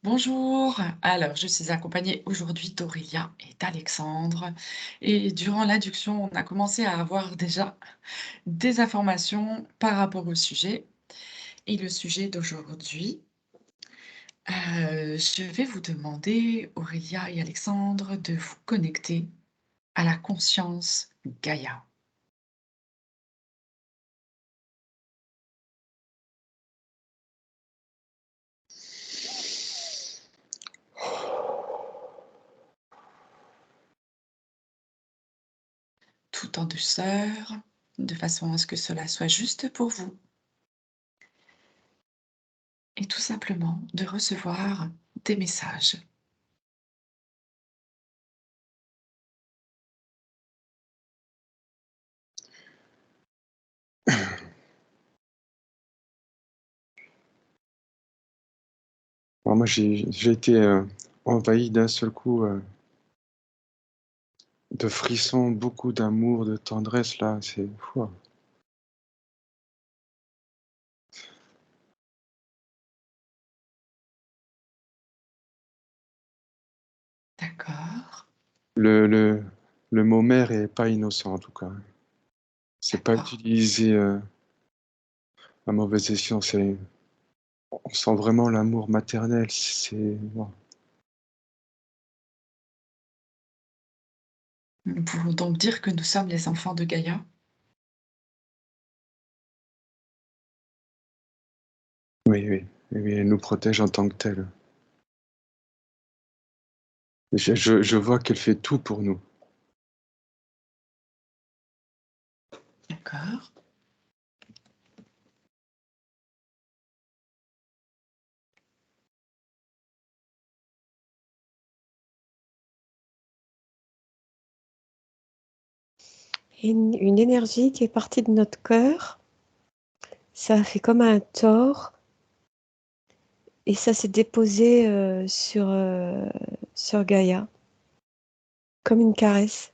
Bonjour, alors je suis accompagnée aujourd'hui d'Aurélia et d'Alexandre et durant l'induction, on a commencé à avoir déjà des informations par rapport au sujet et le sujet d'aujourd'hui, je vais vous demander, Aurélia et Alexandre, de vous connecter à la conscience Gaïa. Tout en douceur, de façon à ce que cela soit juste pour vous et tout simplement de recevoir des messages. Alors moi, j'ai été, envahi d'un seul coup, de frissons, beaucoup d'amour, de tendresse là, c'est waouh! D'accord, Le mot mère est pas innocent en tout cas. C'est pas d'accord. utilisé, à mauvais escient, on sent vraiment l'amour maternel, c'est waouh! Nous pouvons donc dire que nous sommes les enfants de Gaïa? Oui, oui, oui, oui, elle nous protège en tant que telle. Je vois qu'elle fait tout pour nous. D'accord. Et une énergie qui est partie de notre cœur, ça a fait comme un tort et ça s'est déposé sur Gaïa, comme une caresse.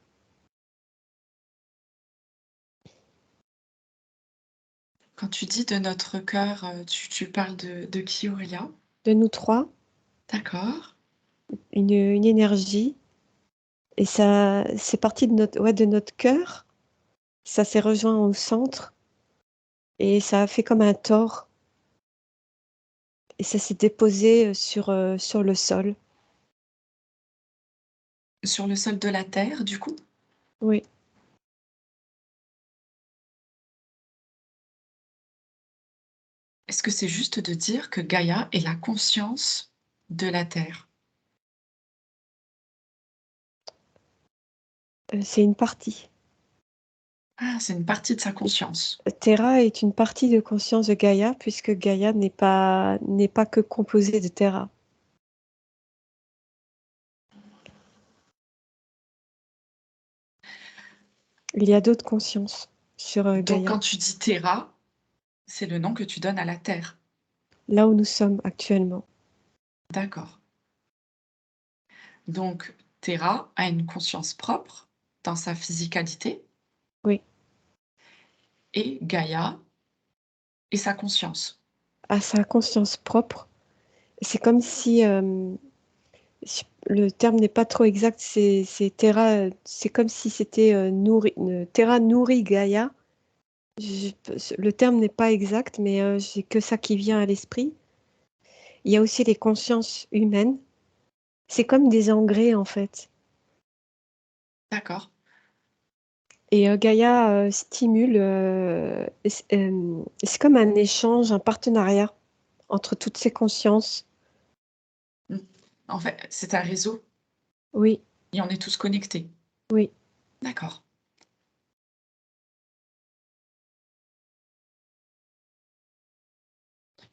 Quand tu dis de notre cœur, tu parles de qui, Aurélia? De nous trois, D'accord. une énergie et ça c'est parti de notre cœur, ça s'est rejoint au centre et ça a fait comme un tort et ça s'est déposé sur le sol. Sur le sol de la terre, du coup? Oui, Est-ce que c'est juste de dire que Gaïa est la conscience de la terre? c'est une partie. Ah, c'est une partie de sa conscience. Terra est une partie de conscience de Gaïa puisque Gaïa n'est pas que composée de Terra. Il y a d'autres consciences sur, Donc Gaïa, quand tu dis Terra, c'est le nom que tu donnes à la terre? là où nous sommes actuellement. D'accord. Donc Terra a une conscience propre dans sa physicalité Oui, et Gaïa est sa conscience. à sa conscience propre. C'est comme si, le terme n'est pas trop exact, c'est Terra, c'est comme si c'était, Terra nourrit Gaïa. Je Le terme n'est pas exact, mais, j'ai que ça qui vient à l'esprit. Il y a aussi les consciences humaines. C'est comme des engrais, en fait. D'accord. Et Gaïa, stimule, c'est comme un échange, un partenariat entre toutes ces consciences. Mmh. En fait, c'est un réseau Oui, et on est tous connectés. oui, D'accord.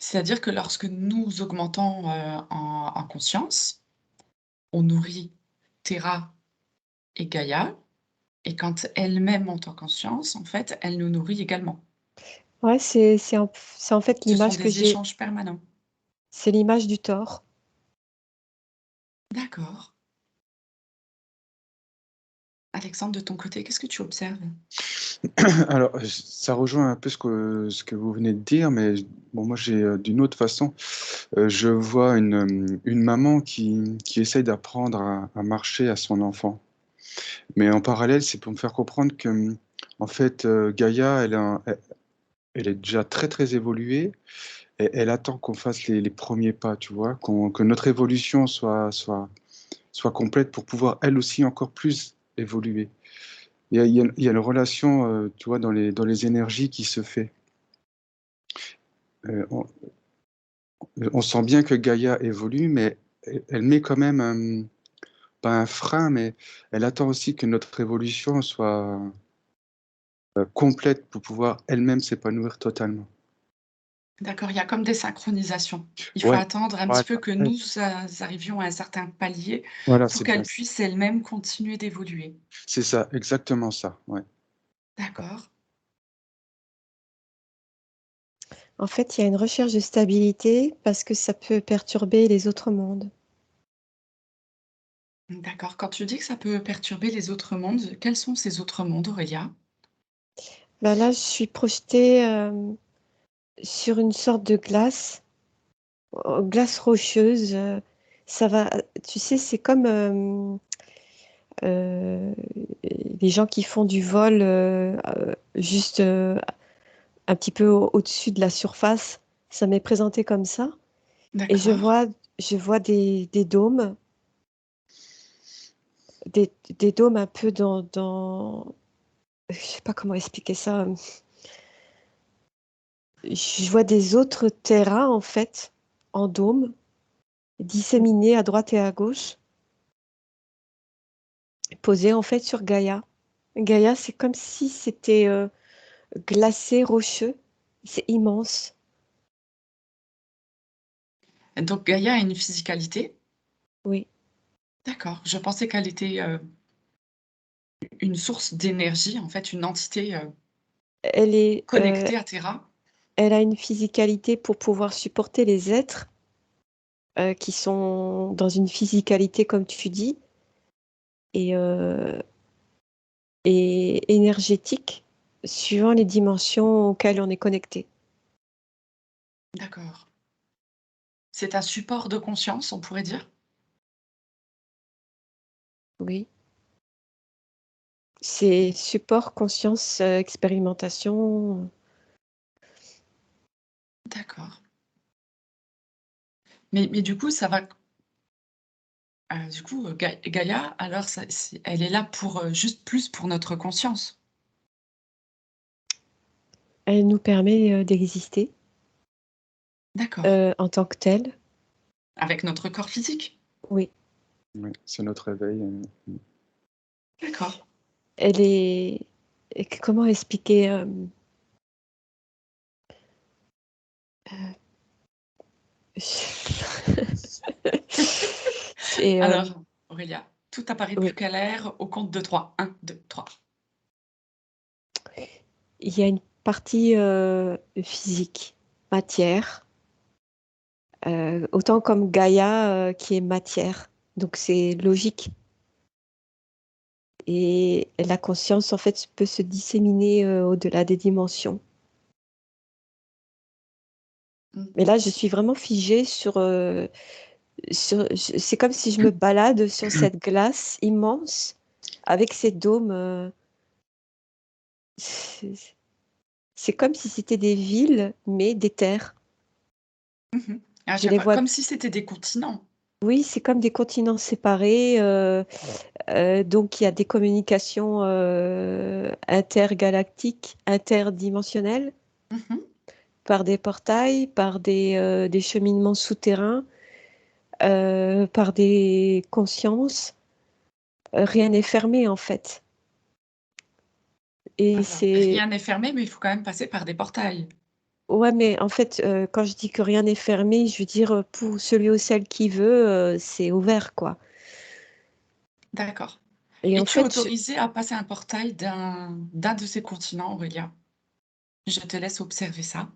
C'est-à-dire que lorsque nous augmentons, en conscience, on nourrit Terra et Gaïa et quand elles-mêmes montent en conscience, en fait, elles nous nourrissent également. ouais, c'est en fait Ce sont l'image que des j'ai, échanges permanents. c'est l'image du tort. D'accord. Alexandre, de ton côté, qu'est-ce que tu observes? Alors, ça rejoint un peu ce que vous venez de dire, mais bon, moi, j'ai d'une autre façon, je vois une maman qui essaye d'apprendre à marcher à son enfant. Mais en parallèle, c'est pour me faire comprendre que, en fait, Gaïa, elle est déjà très, très évoluée et elle attend qu'on fasse les premiers pas, tu vois? Que notre évolution soit complète pour pouvoir, elle aussi, encore plus évoluer. Il y a une relation, tu vois, dans les énergies qui se fait. On sent bien que Gaïa évolue, mais elle met quand même pas un frein, mais elle attend aussi que notre évolution soit, complète pour pouvoir elle-même s'épanouir totalement. D'accord, il y a comme des synchronisations. Il faut Ouais, attendre un petit voilà, peu que ouais, nous arrivions à un certain palier voilà, pour c'est bien qu'elle ça. puisse elle-même continuer d'évoluer. C'est ça, exactement ça, ouais. D'accord, En fait, il y a une recherche de stabilité parce que ça peut perturber les autres mondes. d'accord. Quand tu dis que ça peut perturber les autres mondes, quels sont ces autres mondes, Aurélia? Bah là, je suis projetée sur une sorte de glace, glace rocheuse. Ça va, tu sais, c'est comme euh, les gens qui font du vol juste un petit peu au-dessus de la surface. Ça m'est présenté comme ça. Et D'accord. je vois des dômes, des dômes un peu je sais pas comment expliquer ça. Je vois des autres terrains, en fait, en dôme, disséminés à droite et à gauche, posés en fait sur Gaïa. Gaïa, c'est comme si c'était glacé, rocheux. C'est immense. Donc Gaïa a une physicalité? Oui. D'accord. Je pensais qu'elle était, une source d'énergie, en fait, une entité, Elle est, connectée à Terra. elle a une physicalité pour pouvoir supporter les êtres qui sont dans une physicalité, comme tu dis, et, euh, et énergétique, suivant les dimensions auxquelles on est connecté. D'accord. C'est un support de conscience, on pourrait dire? Oui. C'est support, conscience, expérimentation. D'accord. Mais du coup, ça va du coup, Gaïa, alors ça elle est là pour, juste plus pour notre conscience, Elle nous permet d'exister d'accord, en tant que telle. avec notre corps physique? Oui. Ouais, c'est notre réveil, D'accord. Elle est. Comment expliquer C'est. Alors, Aurélia, tout apparaît plus Oui. clair au compte de 3. 1, 2, 3. Il y a une partie physique, matière, autant comme Gaïa qui est matière. Donc c'est logique. Et la conscience, en fait, peut se disséminer au-delà des dimensions. Mmh. Mais là, je suis vraiment figée c'est comme si je me balade sur cette glace immense avec ces dômes. C'est c'est comme si c'était des villes, mais des terres. Mmh. Ah, Je les d'accord, vois. comme si c'était des continents. Oui, c'est comme des continents séparés. Donc, il y a des communications intergalactiques, interdimensionnelles, Mmh. par des portails, par des cheminements souterrains, par des consciences. Rien n'est fermé, en fait. Et Alors, c'est. rien n'est fermé, mais il faut quand même passer par des portails. Ouais, mais en fait, quand je dis que rien n'est fermé, je veux dire, pour celui ou celle qui veut, c'est ouvert, quoi. D'accord. Et en Es-tu fait, autorisée à passer un portail d'un de ces continents, Aurélia? Je te laisse observer ça.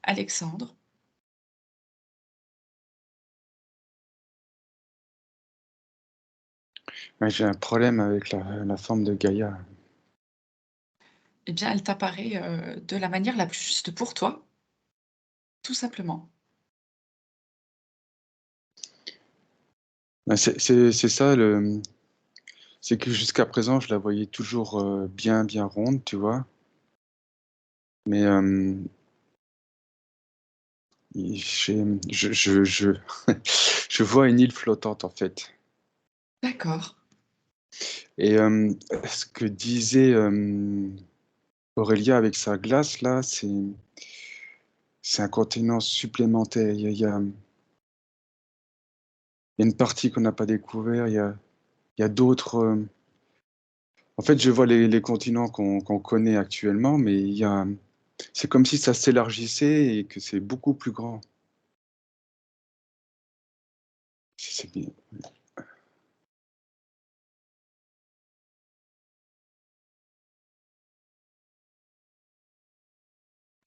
Alexandre? Ouais, j'ai un problème avec la forme de Gaïa. Eh bien, elle t'apparaît, de la manière la plus juste pour toi, tout simplement. Bah, c'est ça c'est que jusqu'à présent, je la voyais toujours, bien, bien ronde, tu vois? Mais, i j'ai je je vois une île flottante, en fait. D'accord, Et ce que disait, Aurélia avec sa glace là, c'est un continent supplémentaire. Il y a une partie qu'on n'a pas découvert, il y a d'autres, en fait, je vois les continents qu'on connaît actuellement, mais il y a c'est comme si ça s'élargissait et que c'est beaucoup plus grand. C'est bien.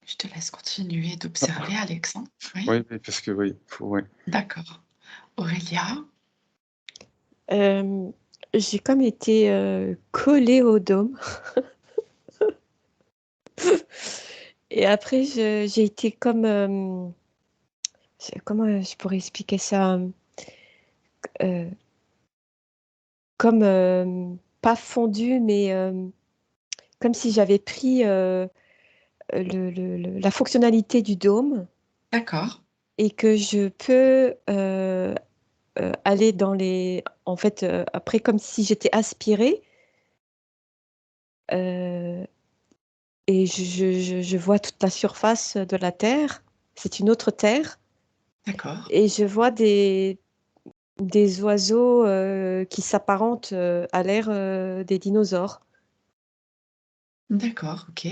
je te laisse continuer Ah, d'observer, Alexandre. Oui, oui, oui, parce que oui, faut ouais. d'accord. Aurélia? Hem, j'ai comme été, collée au dôme et après j'ai été comme, comment, je pourrais expliquer ça? Comme, pas fondue, mais, comme si j'avais pris, la fonctionnalité du dôme D'accord, et que je peux, aller dans les en fait, après comme si j'étais aspirée, heu et je vois toute la surface de la terre. C'est une autre terre d'accord, et je vois des oiseaux, qui s'apparentent, à l'ère, des dinosaures. d'accord, OK.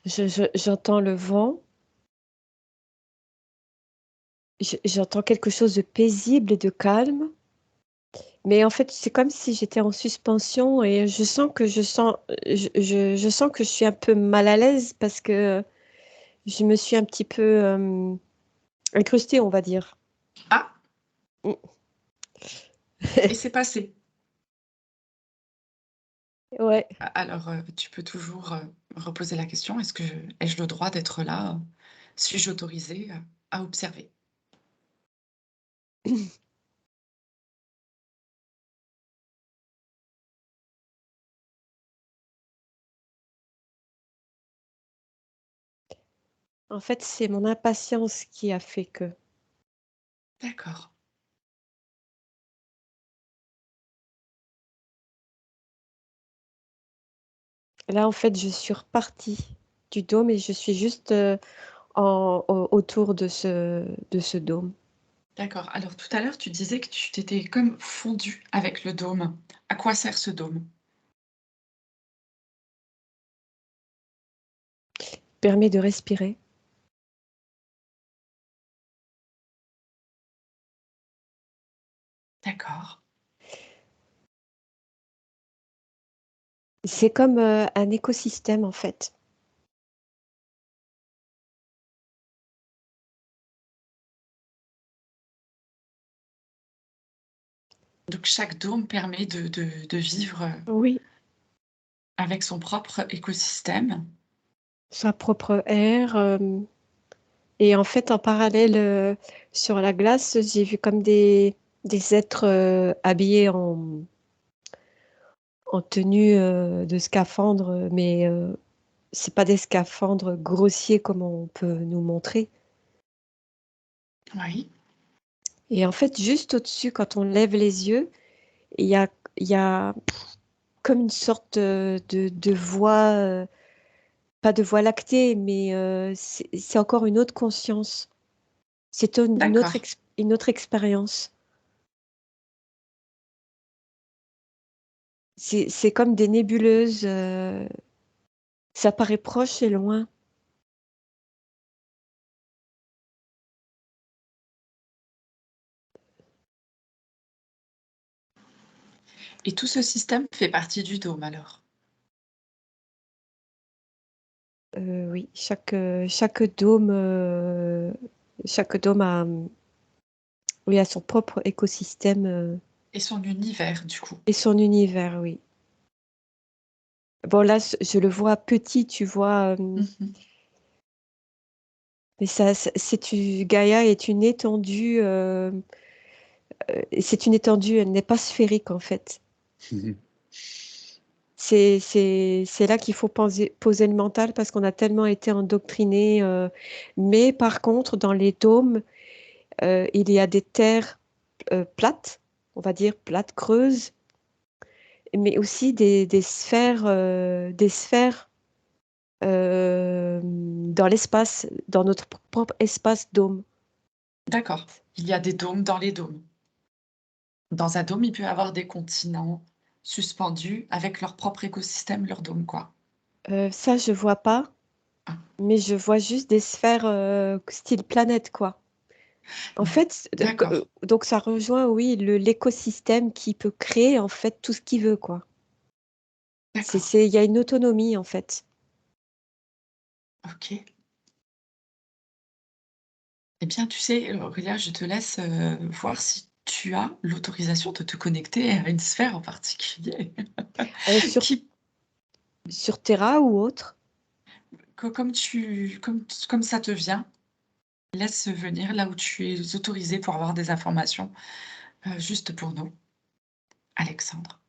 J'entends le vent, j'entends quelque chose de paisible et de calme, mais en fait, c'est comme si j'étais en suspension et je sens que je suis un peu mal à l'aise parce que je me suis un petit peu, incrustée, on va dire. Ah! Mmh. Et c'est passé. Ouais. Alors, tu peux toujours, reposer la question: «Est-ce que ai-je le droit d'être là? Suis-je autorisée, à observer?» En fait, c'est mon impatience qui a fait que. D'accord, Là, en fait, je suis repartie du dôme et je suis juste, autour de ce dôme. d'accord. Alors tout à l'heure, tu disais que tu t'étais comme fondue avec le dôme. À quoi sert ce dôme? Permet de respirer. D'accord. C'est comme, un écosystème, en fait. Donc chaque dôme permet de vivre, Oui, avec son propre écosystème? sa propre air, et en fait, en parallèle, sur la glace, j'ai vu comme des êtres, habillés en tenue, de scaphandre, mais, c'est pas des scaphandres grossiers comme on peut nous montrer. Oui, Et en fait, juste au-dessus, quand on lève les yeux, il y a il y a comme une sorte, de voie, pas de voie lactée, mais, c'est encore une autre conscience. C'est d'accord. une autre expérience. C'est comme des nébuleuses, ça paraît proche et loin. Et tout ce système fait partie du dôme alors? Oui, chaque dôme a, Oui, à son propre écosystème Et son univers, du coup. et son univers, oui. Bon, là, je le vois petit, tu vois, Mhm. mais Gaïa est une c'est une étendue, elle n'est pas sphérique en fait. C'est là qu'il faut poser le mental parce qu'on a tellement été endoctriné. Mais par contre, dans les dômes, il y a des terres plates, on va dire plates, creuses, mais aussi des sphères dans l'espace, dans notre propre espace dôme. D'accord. Il y a des dômes dans les dômes. Dans un dôme, il peut y avoir des continents suspendus avec leur propre écosystème, leur dôme, quoi. Ça, je vois pas, Ah, mais je vois juste des sphères style planète, quoi. En fait, d'accord, donc ça rejoint, oui, l'écosystème qui peut créer en fait tout ce qu'il veut, quoi. d'accord. Il y a une autonomie en fait. Ok. Eh bien, tu sais, Aurélia, je te laisse voir si tu as l'autorisation de te connecter à une sphère en particulier Euh, sur, qui, sur Terra ou autre. comme ça te vient, laisse venir là où tu es autorisé pour avoir des informations juste pour nous, Alexandre.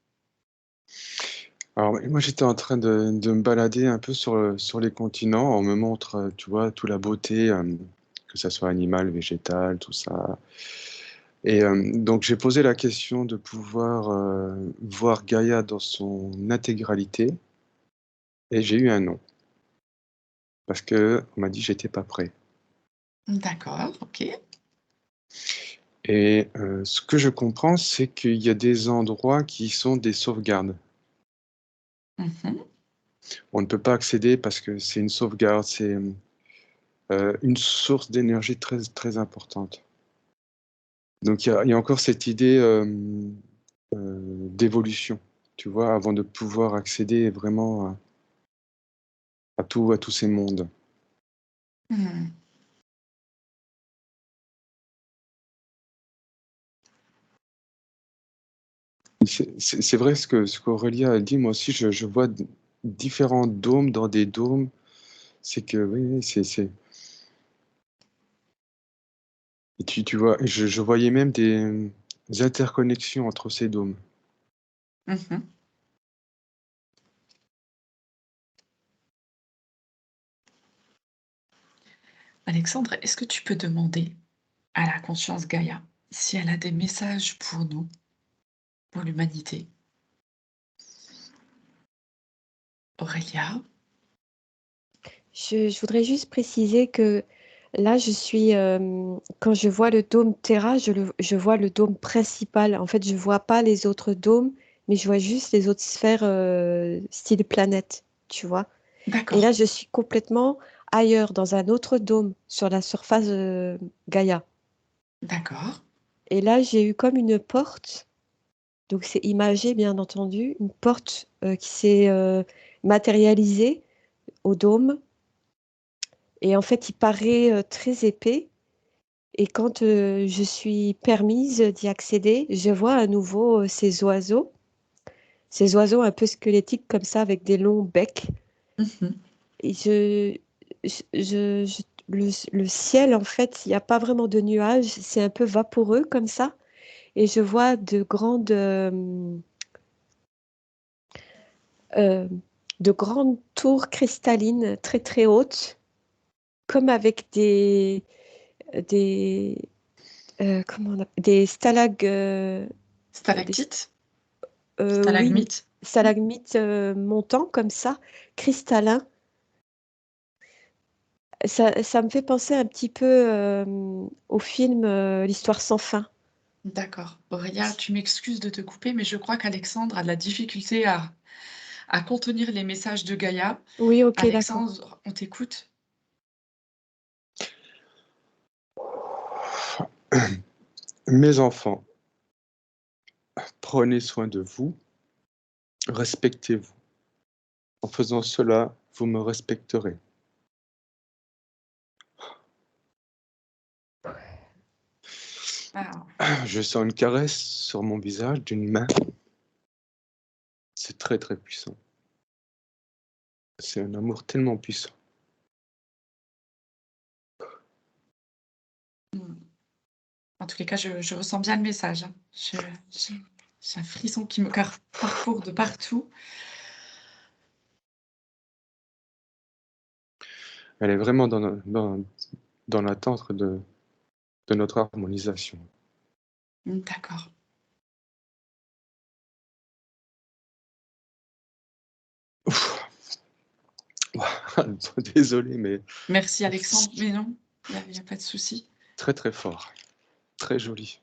Alors, moi, j'étais en train de me balader un peu sur les continents. On me montre, tu vois, toute la beauté, que ça soit animal, végétal, tout ça. Et donc, j'ai posé la question de pouvoir voir Gaïa dans son intégralité. Et j'ai eu un non. Parce que on m'a dit que j'étais pas prêt. D'accord, ok. Et ce que je comprends, c'est qu'il y a des endroits qui sont des sauvegardes. Mhm. On ne peut pas accéder parce que c'est une sauvegarde, c'est une source d'énergie très, très importante. Donc il y a encore cette idée d'évolution, tu vois, avant de pouvoir accéder vraiment à tous ces mondes. Mhm. C'est vrai ce qu'Aurélia a dit, moi aussi je vois différents dômes dans des dômes, c'est que oui, oui, et tu vois, je voyais même des interconnexions entre ces dômes. Mhm. Alexandre, est-ce que tu peux demander à la conscience Gaïa si elle a des messages pour nous, pour l'humanité? Aurélia? Je voudrais juste préciser que là, quand je vois le dôme Terra, je vois le dôme principal. En fait, je vois pas les autres dômes, mais je vois juste les autres sphères style planète, tu vois. Et D'accord, là, je suis complètement ailleurs, dans un autre dôme, sur la surface Gaïa. d'accord, Et là, j'ai eu comme une porte, donc c'est imagé, bien entendu, une porte qui s'est matérialisée au dôme. Et en fait, il paraît très épais. Et quand je suis permise d'y accéder, je vois à nouveau ces oiseaux un peu squelettiques comme ça, avec des longs becs. mhm, Et le ciel, en fait, il n'y a pas vraiment de nuages, c'est un peu vaporeux comme ça. Et je vois euh, de grandes tours cristallines très très hautes, comme avec des, des des stalactite, oui, stalagmite. stalagmites montants comme ça, cristallins. Ça me fait penser un petit peu au film L'Histoire sans fin. D'accord. Aurélia, tu m'excuses de te couper, mais je crois qu'Alexandre a de la difficulté à contenir les messages de Gaïa. Oui, ok, d'accord. Alexandre, on t'écoute. Mes enfants, prenez soin de vous, respectez-vous. En faisant cela, vous me respecterez. Ah, Je sens une caresse sur mon visage d'une main. C'est très, très puissant. C'est un amour tellement puissant. mmh. En tous les cas, je ressens bien le message, hein. J'ai un frisson qui me parcourt de partout. Elle est vraiment dans l'attente de notre harmonisation. D'accord. Ouf. Désolé, mais Merci Alexandre, mais non, il y a pas de souci. très, très fort, très joli.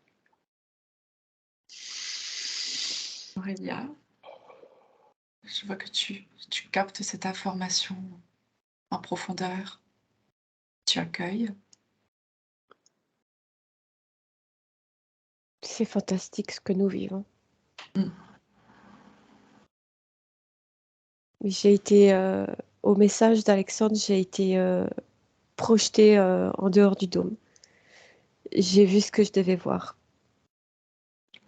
Aurélia, je vois que tu captes cette information en profondeur. Tu accueilles. C'est fantastique ce que nous vivons. Mmh. J'ai été, au message d'Alexandre, j'ai été projetée en dehors du dôme. J'ai vu ce que je devais voir.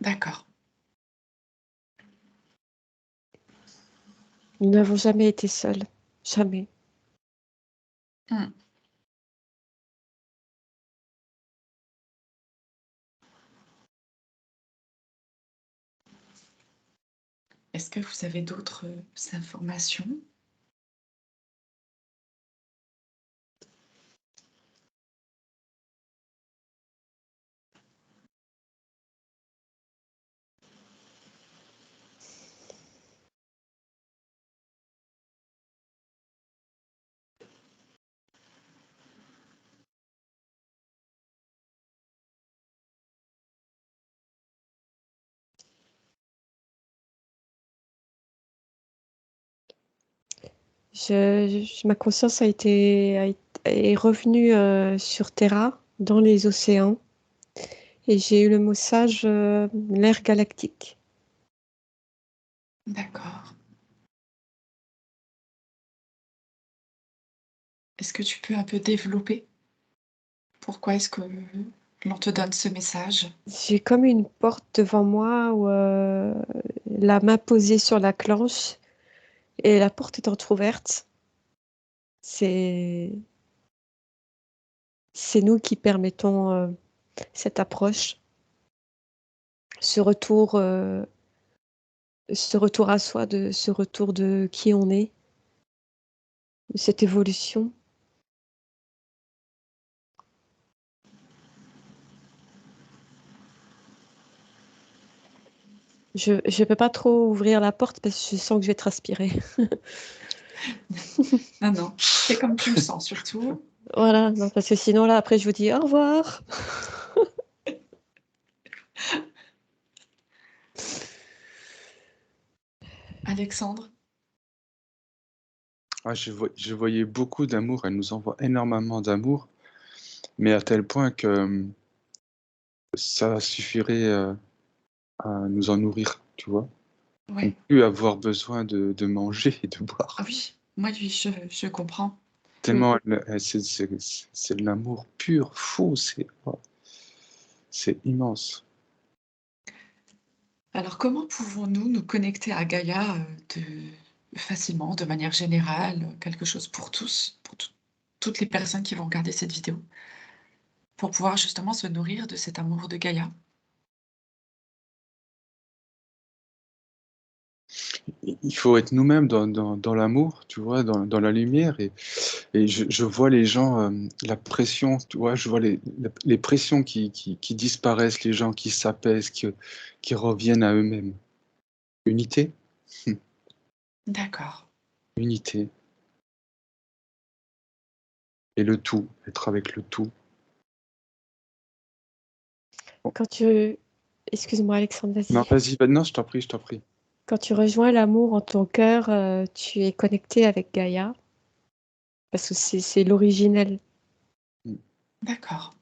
D'accord. Nous n'avons jamais été seuls. Jamais. Mmh. Est-ce que vous avez d'autres, informations? Ma conscience est revenue sur Terra, dans les océans, et j'ai eu le message l'ère galactique. D'accord. Est-ce que tu peux un peu développer? Pourquoi est-ce que l'on te donne ce message? J'ai comme une porte devant moi où la main posée sur la clenche et la porte est entrouverte. C'est c'est nous qui permettons cette approche, ce retour, ce retour à soi, ce retour de qui on est, de cette évolution. Je ne peux pas trop ouvrir la porte parce que je sens que je vais transpirer. Non, non, fais comme tu le sens surtout. Voilà, non, parce que sinon là après je vous dis au revoir. Alexandre? Ah, je voyais beaucoup d'amour, elle nous envoie énormément d'amour, mais à tel point que, ça suffirait, à nous en nourrir, tu vois? À ne Ouais. plus avoir besoin de manger et de boire. Ah oui, moi oui, je comprends. Mmh. Tellement c'est de l'amour pur, fou, c'est waouh, c'est immense. Alors comment pouvons-nous nous connecter à Gaïa, facilement, de manière générale, quelque chose pour tous, pour toutes les personnes qui vont regarder cette vidéo, pour pouvoir justement se nourrir de cet amour de Gaïa? Il faut être nous-mêmes dans l'amour, tu vois? Dans la lumière et je vois les gens, la pression, tu vois? Je vois les pressions qui disparaissent, les gens qui s'apaisent, qui reviennent à eux-mêmes. Unité, D'accord. unité et le tout, être avec le tout. Bon, Quand tu excuse-moi Alexandre, non, vas-y. vas-y, bah, non, je t'en prie, je t'en prie. Quand tu rejoins l'amour en ton cœur, tu es connecté avec Gaïa parce que c'est l'originel. Mmh. D'accord.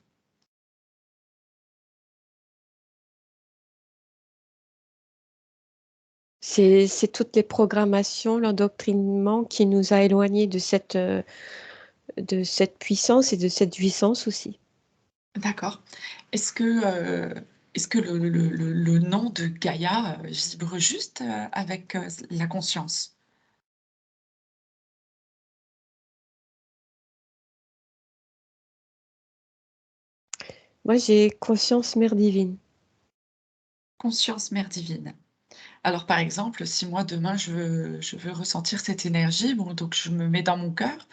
C'est toutes les programmations, l'endoctrinement qui nous a éloignés de cette puissance et de cette jouissance aussi. D'accord. Est-ce que, est-ce que le nom de Gaïa, vibre juste, avec, la conscience? Moi, j'ai conscience mère divine. Conscience mère divine. Alors, par exemple, si moi demain je veux ressentir cette énergie, bon donc je me mets dans mon cœur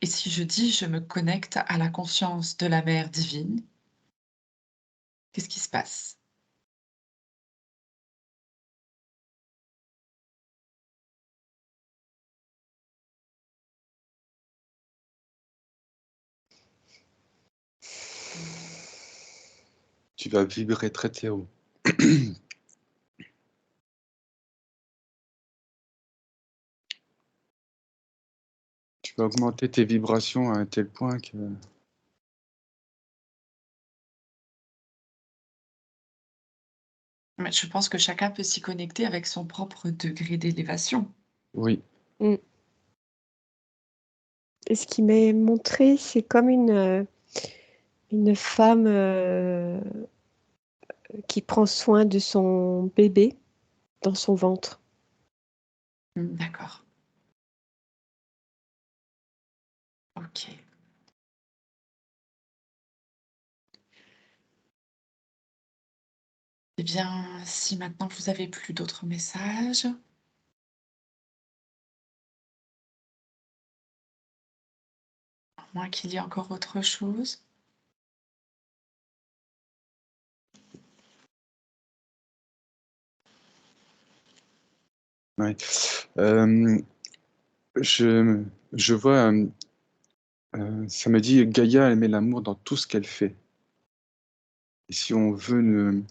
et si je dis: «Je me connecte à la conscience de la mère divine», qu'est-ce qui se passe? Tu vas vibrer très haut. Tu vas augmenter tes vibrations à un tel point que Mais je pense que chacun peut s'y connecter avec son propre degré d'élévation. oui, Mmh. Et ce qui m'est montré, c'est comme une femme, qui prend soin de son bébé dans son ventre. D'accord. OK. Eh bien, si maintenant vous avez plus d'autres messages, à moins qu'il y ait encore autre chose? ouais. Hem, je je vois, ça me dit: «Gaïa, elle met l'amour dans tout ce qu'elle fait» et si on veut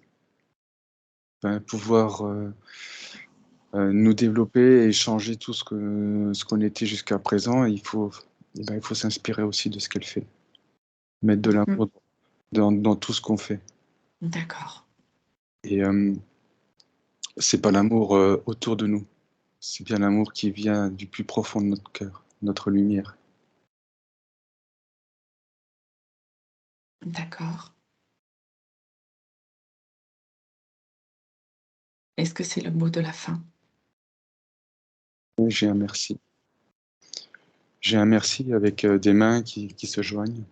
pouvoir, nous développer et changer tout ce qu'on était jusqu'à présent, il faut s'inspirer aussi de ce qu'elle fait. Mettre de Mmh, l'amour dans tout ce qu'on fait d'accord. et c'est pas l'amour, autour de nous, c'est bien l'amour qui vient du plus profond de notre cœur, notre lumière. D'accord. Est-ce que c'est le mot de la fin? Oui, j'ai un merci. J'ai un merci avec, des mains qui se joignent.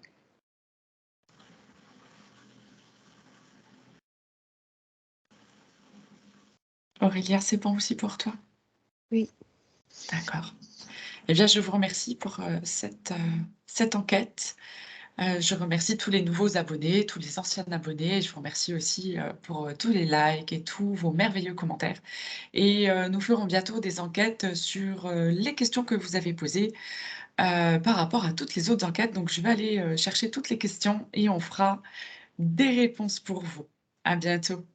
Aurélia, c'est bon aussi pour toi? Oui. D'accord. Eh bien, je vous remercie pour, cette enquête. Je remercie tous les nouveaux abonnés, tous les anciens abonnés. Je vous remercie aussi, pour, tous les likes et tous vos merveilleux commentaires et nous ferons bientôt des enquêtes, sur, les questions que vous avez posées, par rapport à toutes les autres enquêtes. Donc je vais aller, chercher toutes les questions et on fera des réponses pour vous. À bientôt.